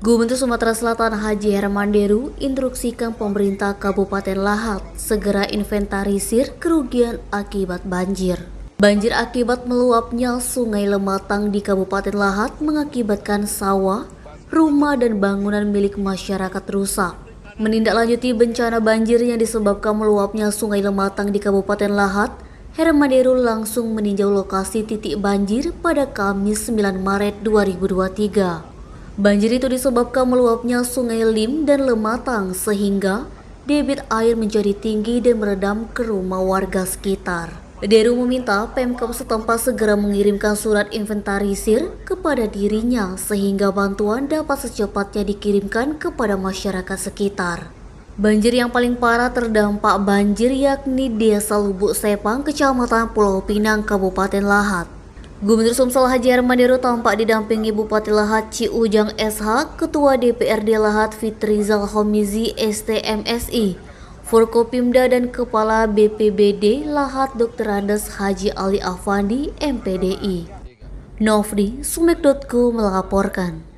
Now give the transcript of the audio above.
Gubernur Sumatera Selatan Haji Hermanderu instruksikan pemerintah Kabupaten Lahat segera inventarisir kerugian akibat banjir. Banjir akibat meluapnya Sungai Lematang di Kabupaten Lahat mengakibatkan sawah, rumah dan bangunan milik masyarakat rusak. Menindaklanjuti bencana banjir yang disebabkan meluapnya Sungai Lematang di Kabupaten Lahat, Hermanderu langsung meninjau lokasi titik banjir pada Kamis 9 Maret 2023. Banjir itu disebabkan meluapnya Sungai Lim dan Lematang sehingga debit air menjadi tinggi dan merendam ke rumah warga sekitar. Deru meminta Pemkab setempat segera mengirimkan surat inventarisir kepada dirinya sehingga bantuan dapat secepatnya dikirimkan kepada masyarakat sekitar. Banjir yang paling parah terdampak banjir yakni Desa Lubuk Sepang, Kecamatan Pulau Pinang, Kabupaten Lahat. Gubernur Sumsel Haji Hermanderu tampak didampingi Bupati Lahat Ci Ujang SH, Ketua DPRD Lahat Fitrizal Homizi STMSI, Forkopimda dan Kepala BPBD Lahat Dr. Andes Haji Ali Afandi MPDI. Novri, Sumek.co melaporkan.